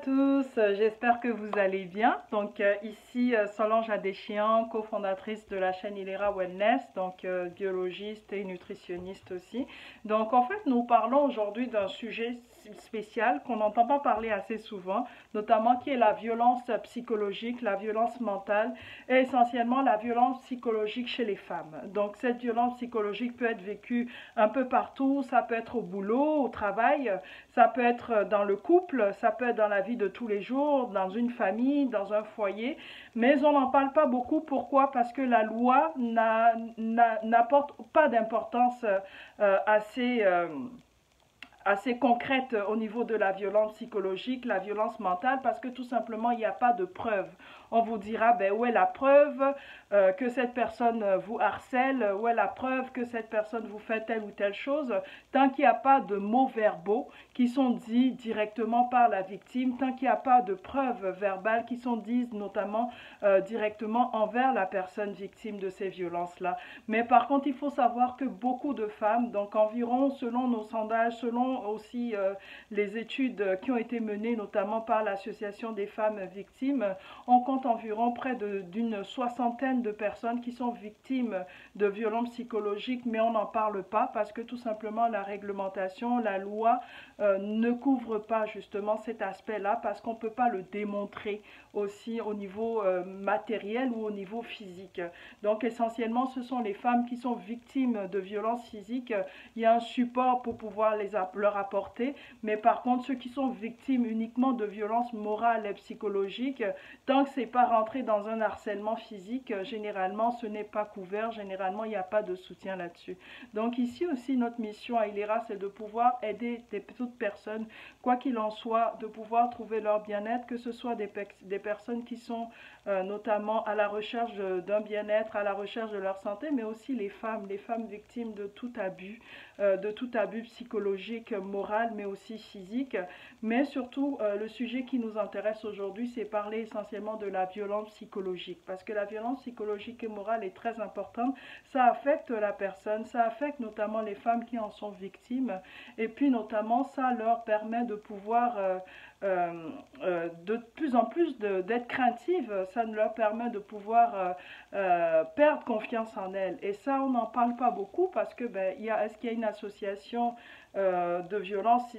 tous, j'espère que vous allez bien. Ici Solange Adéchian, cofondatrice de la chaîne Ilera Wellness, biologiste et nutritionniste aussi. Donc en fait nous parlons aujourd'hui d'un sujet spécial qu'on n'entend pas parler assez souvent, notamment qui est la violence psychologique, la violence mentale et essentiellement la violence psychologique chez les femmes. Donc cette violence psychologique peut être vécue un peu partout, ça peut être au boulot, au travail, ça peut être dans le couple, ça peut être dans la vie de tous les jours, dans une famille, dans un foyer, mais on n'en parle pas beaucoup. Pourquoi? Parce que la loi n'apporte pas d'importance assez concrète au niveau de la violence psychologique, la violence mentale, parce que tout simplement, il n'y a pas de preuve. On vous dira, ben, où est la preuve que cette personne vous harcèle, où est la preuve que cette personne vous fait telle ou telle chose, tant qu'il n'y a pas de mots verbaux qui sont dits directement par la victime, tant qu'il n'y a pas de preuves verbales qui sont dites notamment directement envers la personne victime de ces violences-là. Mais par contre, il faut savoir que beaucoup de femmes, donc environ, selon nos sondages, selon aussi les études qui ont été menées notamment par l'Association des femmes victimes, on compte environ près d'une soixantaine de personnes qui sont victimes de violences psychologiques, mais on n'en parle pas parce que tout simplement la réglementation, la loi ne couvre pas justement cet aspect-là parce qu'on ne peut pas le démontrer aussi au niveau matériel ou au niveau physique. Donc essentiellement, ce sont les femmes qui sont victimes de violences physiques. Il y a un support pour pouvoir leur apporter, mais par contre, ceux qui sont victimes uniquement de violences morales et psychologiques, tant que c'est pas rentré dans un harcèlement physique, généralement, ce n'est pas couvert. Généralement, il n'y a pas de soutien là-dessus. Donc ici aussi, notre mission à Ilera, c'est de pouvoir aider toutes personnes, quoi qu'il en soit, de pouvoir trouver leur bien-être, que ce soit des personnes qui sont notamment à la recherche d'un bien-être, à la recherche de leur santé, mais aussi les femmes victimes de tout abus psychologique, moral, mais aussi physique. Mais surtout, le sujet qui nous intéresse aujourd'hui, c'est parler essentiellement de la violence psychologique, parce que la violence psychologique et morale est très importante. Ça affecte la personne, ça affecte notamment les femmes qui en sont victimes, et puis notamment, ça leur permet de pouvoir de plus en plus d'être craintives, ça leur permet de pouvoir perdre confiance en elles. Et ça, on n'en parle pas beaucoup parce que, ben, est-ce qu'il y a une association de violence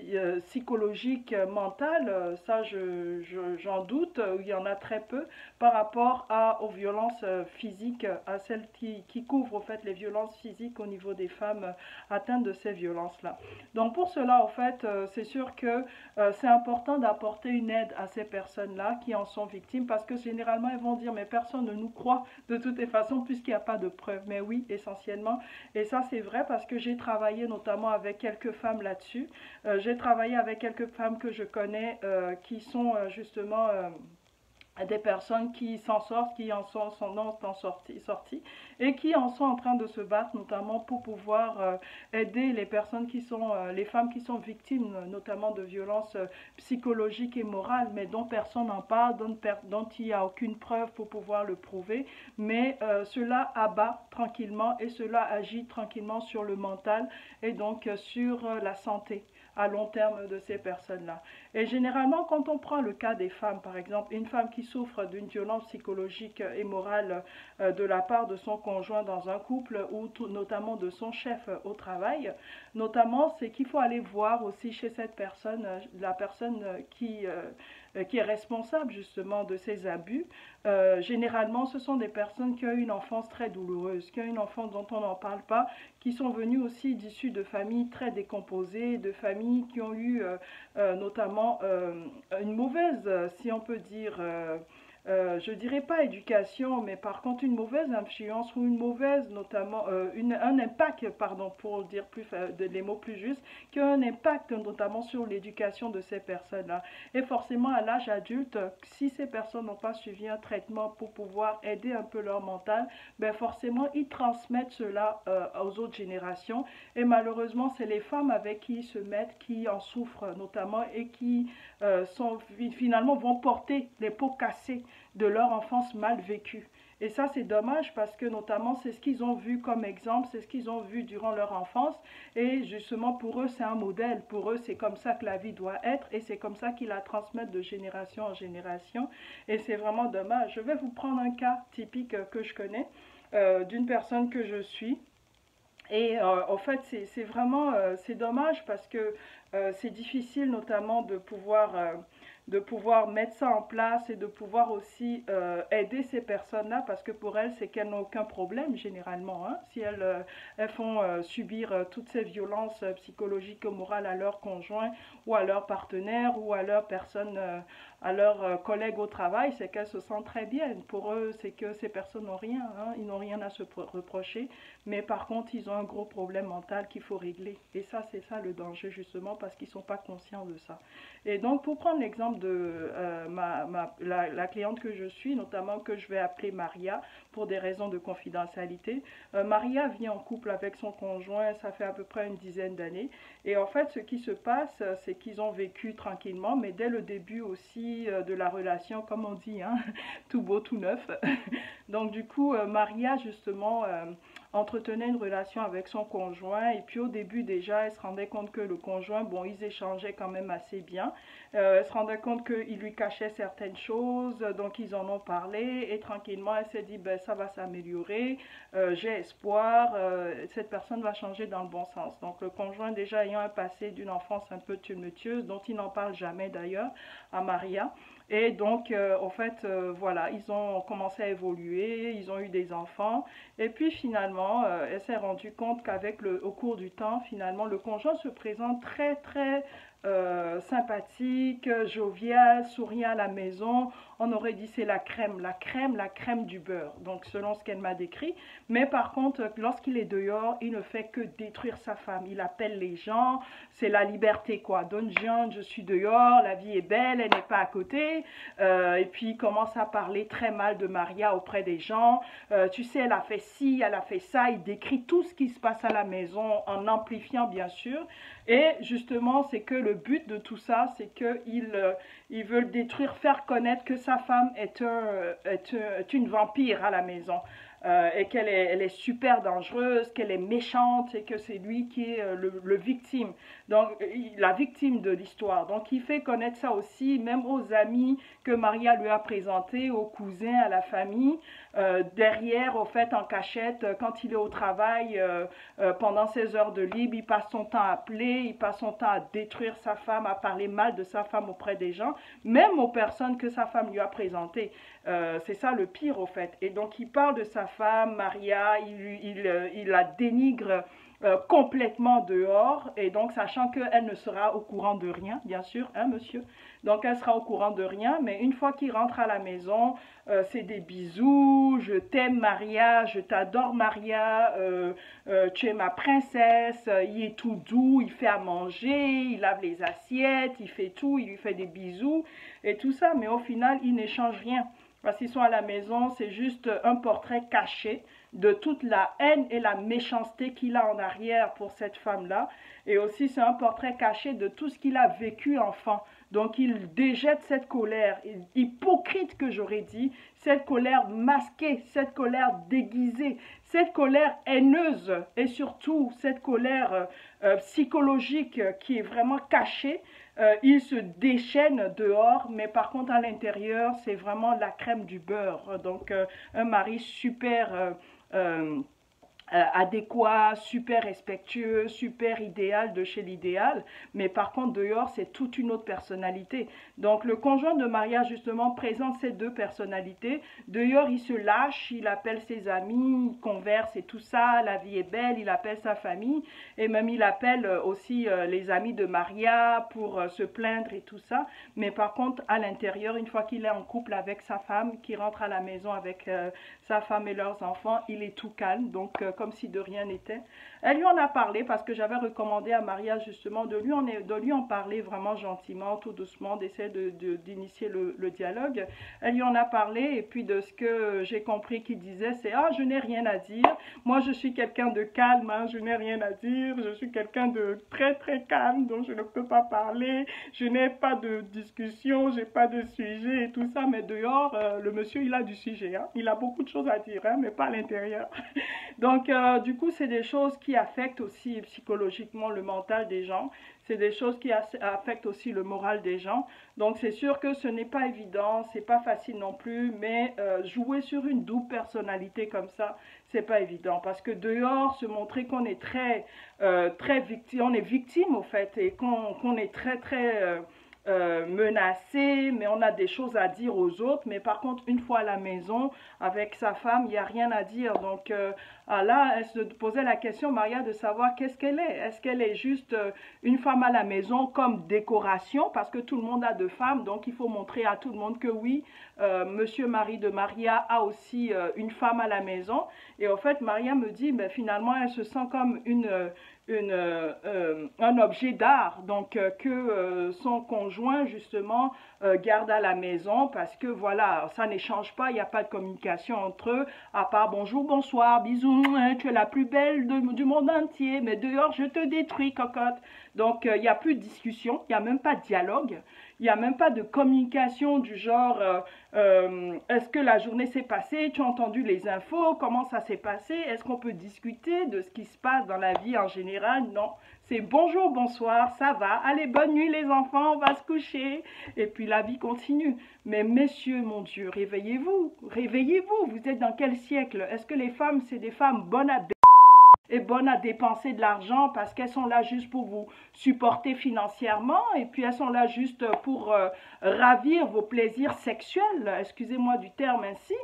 psychologique, mentale? Ça, j'en doute, il y en a très peu par rapport aux violences physiques, à celles qui couvrent, au fait, les violences physiques au niveau des femmes atteintes de ces violences-là. Donc, pour cela, en fait, c'est sûr que c'est important d'apporter une aide à ces personnes-là qui en sont victimes parce que généralement, elles vont dire, mais personne ne nous croit de toutes les façons puisqu'il n'y a pas de preuves. Mais oui, essentiellement. Et ça, c'est vrai parce que j'ai travaillé notamment avec quelques femmes là-dessus. J'ai travaillé avec quelques femmes que je connais qui sont justement des personnes qui s'en sortent, qui en sont sorties et qui en sont en train de se battre notamment pour pouvoir aider les personnes qui sont, les femmes qui sont victimes notamment de violences psychologiques et morales, mais dont personne n'en parle, dont il n'y a aucune preuve pour pouvoir le prouver, mais cela abat tranquillement et cela agit tranquillement sur le mental et donc sur la santé à long terme de ces personnes-là. Et généralement, quand on prend le cas des femmes, par exemple, une femme qui souffre d'une violence psychologique et morale de la part de son conjoint dans un couple ou notamment de son chef au travail, notamment, c'est qu'il faut aller voir aussi chez cette personne, la personne qui est responsable justement de ces abus. Généralement, ce sont des personnes qui ont eu une enfance très douloureuse, qui ont eu une enfance dont on n'en parle pas, qui sont venues aussi d'issues de familles très décomposées, de familles qui ont eu notamment une mauvaise, si on peut dire, je dirais pas éducation, mais par contre une mauvaise influence ou une mauvaise, notamment un impact, pardon, pour dire les mots plus justes, qui a un impact notamment sur l'éducation de ces personnes-là. Et forcément à l'âge adulte, si ces personnes n'ont pas suivi un traitement pour pouvoir aider un peu leur mental, ben forcément ils transmettent cela aux autres générations. Et malheureusement, c'est les femmes avec qui ils se mettent qui en souffrent notamment et qui finalement vont porter les pots cassés de leur enfance mal vécue. Et ça, c'est dommage parce que notamment, c'est ce qu'ils ont vu comme exemple, c'est ce qu'ils ont vu durant leur enfance. Et justement, pour eux, c'est un modèle. Pour eux, c'est comme ça que la vie doit être et c'est comme ça qu'ils la transmettent de génération en génération. Et c'est vraiment dommage. Je vais vous prendre un cas typique que je connais d'une personne que je suis. Et en fait, c'est vraiment c'est dommage parce que c'est difficile notamment de pouvoir mettre ça en place et de pouvoir aussi aider ces personnes-là parce que pour elles, c'est qu'elles n'ont aucun problème généralement. Hein, si elles font subir toutes ces violences psychologiques ou morales à leurs conjoints ou à leurs partenaires ou à leurs personnes, à leurs collègues au travail, c'est qu'elles se sentent très bien. Pour eux, c'est que ces personnes n'ont rien, hein, ils n'ont rien à se reprocher, mais par contre, ils ont un gros problème mental qu'il faut régler. Et ça, c'est ça le danger justement parce qu'ils ne sont pas conscients de ça. Et donc, pour prendre l'exemple de la cliente que je suis, notamment que je vais appeler Maria pour des raisons de confidentialité, Maria vit en couple avec son conjoint, ça fait à peu près une dizaine d'années. Et en fait, ce qui se passe, c'est qu'ils ont vécu tranquillement, mais dès le début aussi de la relation, comme on dit, hein, tout beau, tout neuf. Donc du coup, Maria, justement, entretenait une relation avec son conjoint et puis au début déjà elle se rendait compte que le conjoint, bon, ils échangeaient quand même assez bien, elle se rendait compte qu'il lui cachait certaines choses, donc ils en ont parlé et tranquillement elle s'est dit ben ça va s'améliorer, j'ai espoir, cette personne va changer dans le bon sens. Donc le conjoint déjà ayant un passé d'une enfance un peu tumultueuse dont il n'en parle jamais d'ailleurs à Maria. Et donc, en fait, voilà, ils ont commencé à évoluer, ils ont eu des enfants. Et puis finalement, elle s'est rendue compte au cours du temps, finalement, le conjoint se présente très, très sympathique, jovial, souriant à la maison. On aurait dit c'est la crème, la crème, la crème du beurre. Donc, selon ce qu'elle m'a décrit. Mais par contre, lorsqu'il est dehors, il ne fait que détruire sa femme. Il appelle les gens, c'est la liberté quoi. Donne Jean, je suis dehors, la vie est belle, elle n'est pas à côté. Et puis il commence à parler très mal de Maria auprès des gens. Tu sais, elle a fait ci, elle a fait ça. Il décrit tout ce qui se passe à la maison en amplifiant bien sûr. Et justement, c'est que le but de tout ça, c'est qu'ils veulent détruire, faire connaître que sa femme est une vampire à la maison. Et elle est super dangereuse, qu'elle est méchante et que c'est lui qui est le victime, donc la victime de l'histoire. Donc il fait connaître ça aussi, même aux amis que Maria lui a présentés, aux cousins, à la famille, derrière, au fait, en cachette, quand il est au travail, pendant ses heures de libre, il passe son temps à appeler, il passe son temps à détruire sa femme, à parler mal de sa femme auprès des gens, même aux personnes que sa femme lui a présentées. C'est ça le pire au fait. Et donc il parle de sa femme, Maria, il la dénigre complètement dehors, et donc sachant qu'elle ne sera au courant de rien, bien sûr, hein monsieur, donc elle sera au courant de rien, mais une fois qu'il rentre à la maison, c'est des bisous, je t'aime Maria, je t'adore Maria, tu es ma princesse, il est tout doux, il fait à manger, il lave les assiettes, il fait tout, il lui fait des bisous, et tout ça, mais au final, il n'échange rien. Parce qu'ils sont à la maison, c'est juste un portrait caché de toute la haine et la méchanceté qu'il a en arrière pour cette femme-là. Et aussi, c'est un portrait caché de tout ce qu'il a vécu enfant. Donc, il déjette cette colère, hypocrite que j'aurais dit, cette colère masquée, cette colère déguisée, cette colère haineuse et surtout cette colère psychologique qui est vraiment cachée. Il se déchaîne dehors, mais par contre à l'intérieur, c'est vraiment la crème du beurre. Donc un mari super euh, adéquat, super respectueux, super idéal de chez l'idéal, mais par contre dehors c'est toute une autre personnalité. Donc le conjoint de Maria justement présente ces deux personnalités. Dehors il se lâche, il appelle ses amis, il converse et tout ça, la vie est belle, il appelle sa famille et même il appelle aussi les amis de Maria pour se plaindre et tout ça. Mais par contre à l'intérieur, une fois qu'il est en couple avec sa femme, qui rentre à la maison avec sa femme et leurs enfants, il est tout calme. Donc comme si de rien n'était. Elle lui en a parlé parce que j'avais recommandé à Maria justement de lui en parler vraiment gentiment, tout doucement, d'essayer d'initier le dialogue. Elle lui en a parlé et puis de ce que j'ai compris qu'il disait, c'est « Ah, je n'ai rien à dire. Moi, je suis quelqu'un de calme, hein, je n'ai rien à dire. Je suis quelqu'un de très, très calme, donc je ne peux pas parler. Je n'ai pas de discussion, j'ai pas de sujet et tout ça. Mais dehors, le monsieur, il a du sujet. Hein. Il a beaucoup de choses à dire, hein, mais pas à l'intérieur. » Donc, du coup, c'est des choses qui affectent aussi psychologiquement le mental des gens. C'est des choses qui affectent aussi le moral des gens. Donc, c'est sûr que ce n'est pas évident, c'est pas facile non plus, mais jouer sur une double personnalité comme ça, c'est pas évident. Parce que dehors, se montrer qu'on est très victime, on est victime au fait, et qu'on est très menacé, mais on a des choses à dire aux autres. Mais par contre, une fois à la maison, avec sa femme, il n'y a rien à dire. Donc là, elle se posait la question, Maria, de savoir qu'est-ce qu'elle est. Est-ce qu'elle est juste une femme à la maison comme décoration, parce que tout le monde a deux femmes, donc il faut montrer à tout le monde que oui, monsieur mari de Maria a aussi une femme à la maison. Et en fait, Maria me dit, ben, finalement, elle se sent comme un objet d'art, donc que son conjoint justement garde à la maison parce que voilà, ça n'échange pas, il n'y a pas de communication entre eux, à part bonjour, bonsoir, bisous, hein, tu es la plus belle du monde entier, mais dehors je te détruis, cocotte. Donc il n'y a plus de discussion, il n'y a même pas de dialogue. Il n'y a même pas de communication du genre est-ce que la journée s'est passée, tu as entendu les infos, comment ça s'est passé, est-ce qu'on peut discuter de ce qui se passe dans la vie en général? Non, c'est bonjour, bonsoir, ça va, allez, bonne nuit les enfants, on va se coucher, et puis la vie continue. Mais messieurs, mon Dieu, réveillez-vous, réveillez-vous, vous êtes dans quel siècle? Est-ce que les femmes, c'est des femmes bonnes à et bonnes à dépenser de l'argent parce qu'elles sont là juste pour vous supporter financièrement et puis elles sont là juste pour ravir vos plaisirs sexuels, excusez-moi du terme ainsi,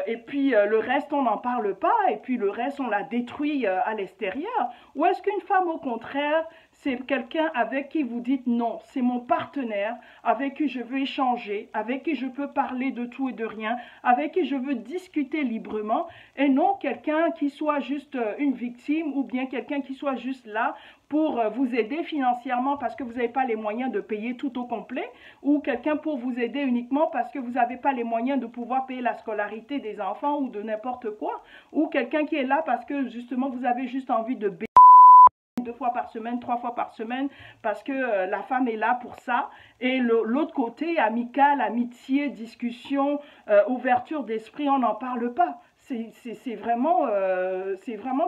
et puis le reste on n'en parle pas et puis le reste on la détruit à l'extérieur. Ou est-ce qu'une femme au contraire c'est quelqu'un avec qui vous dites non, c'est mon partenaire, avec qui je veux échanger, avec qui je peux parler de tout et de rien, avec qui je veux discuter librement, et non quelqu'un qui soit juste une victime ou bien quelqu'un qui soit juste là pour vous aider financièrement parce que vous n'avez pas les moyens de payer tout au complet, ou quelqu'un pour vous aider uniquement parce que vous n'avez pas les moyens de pouvoir payer la scolarité des enfants ou de n'importe quoi, ou quelqu'un qui est là parce que justement vous avez juste envie de 2 fois par semaine, 3 fois par semaine, parce que la femme est là pour ça. Et l'autre côté, amical, amitié, discussion, ouverture d'esprit, on n'en parle pas. C'est vraiment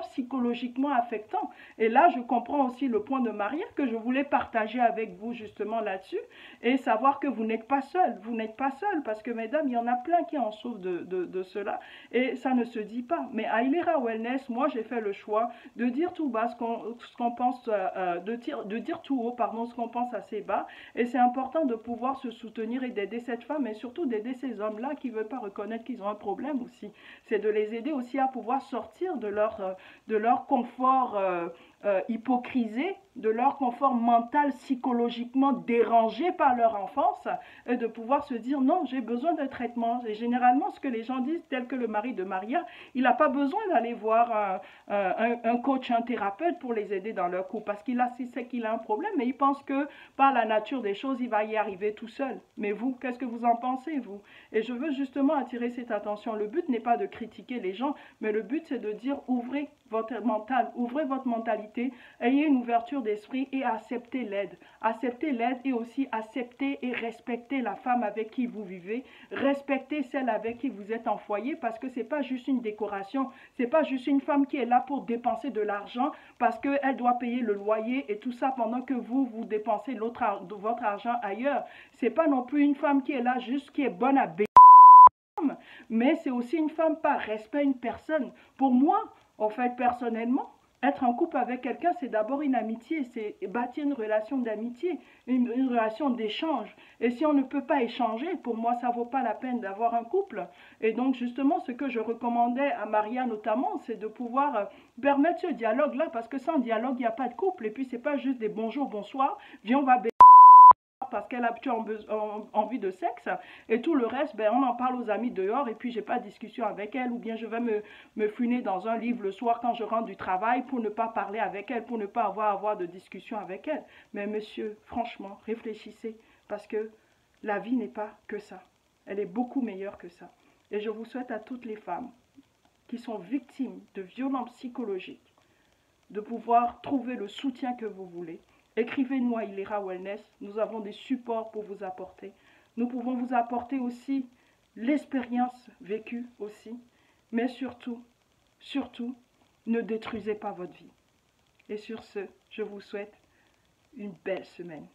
psychologiquement affectant. Et là, je comprends aussi le point de Maria que je voulais partager avec vous justement là-dessus et savoir que vous n'êtes pas seul. Vous n'êtes pas seul parce que, mesdames, il y en a plein qui en souffrent de cela et ça ne se dit pas. Mais à Ilera Wellness, moi, j'ai fait le choix de dire tout bas ce qu'on pense, de dire tout haut, pardon, ce qu'on pense assez bas. Et c'est important de pouvoir se soutenir et d'aider cette femme et surtout d'aider ces hommes-là qui ne veulent pas reconnaître qu'ils ont un problème aussi. C'est de les aider aussi à pouvoir sortir de leur confort hypocrisé, de leur confort mental psychologiquement dérangé par leur enfance et de pouvoir se dire non, j'ai besoin d'un traitement. Et généralement, ce que les gens disent, tel que le mari de Maria, il n'a pas besoin d'aller voir un coach, un thérapeute pour les aider dans leur couple parce qu'il sait qu'il a un problème, mais il pense que par la nature des choses, il va y arriver tout seul. Mais vous, qu'est-ce que vous en pensez, vous? Et je veux justement attirer cette attention. Le but n'est pas de critiquer les gens, mais le but c'est de dire ouvrez votre mental, ouvrez votre mentalité, ayez une ouverture d'esprit et acceptez l'aide. Acceptez l'aide et aussi acceptez et respectez la femme avec qui vous vivez, respectez celle avec qui vous êtes en foyer parce que c'est pas juste une décoration, c'est pas juste une femme qui est là pour dépenser de l'argent parce qu'elle doit payer le loyer et tout ça pendant que vous dépensez votre argent ailleurs. C'est pas non plus une femme qui est là juste qui est bonne à mais c'est aussi une femme par respect à une personne. Pour moi, en fait, personnellement, être en couple avec quelqu'un, c'est d'abord une amitié, c'est bâtir une relation d'amitié, une relation d'échange. Et si on ne peut pas échanger, pour moi, ça ne vaut pas la peine d'avoir un couple. Et donc, justement, ce que je recommandais à Maria notamment, c'est de pouvoir permettre ce dialogue-là, parce que sans dialogue, il n'y a pas de couple. Et puis, ce n'est pas juste des bonjour, bonsoir, viens, on va soir parce qu'elle a tu as envie de sexe, et tout le reste, ben, on en parle aux amis dehors, et puis j'ai pas de discussion avec elle, ou bien je vais me fuiner dans un livre le soir quand je rentre du travail pour ne pas parler avec elle, pour ne pas avoir de discussion avec elle. Mais monsieur, franchement, réfléchissez, parce que la vie n'est pas que ça. Elle est beaucoup meilleure que ça. Et je vous souhaite à toutes les femmes qui sont victimes de violences psychologiques de pouvoir trouver le soutien que vous voulez. Écrivez-nous à Ilera Wellness, nous avons des supports pour vous apporter. Nous pouvons vous apporter aussi l'expérience vécue aussi, mais surtout, ne détruisez pas votre vie. Et sur ce, je vous souhaite une belle semaine.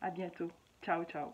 À bientôt. Ciao, ciao.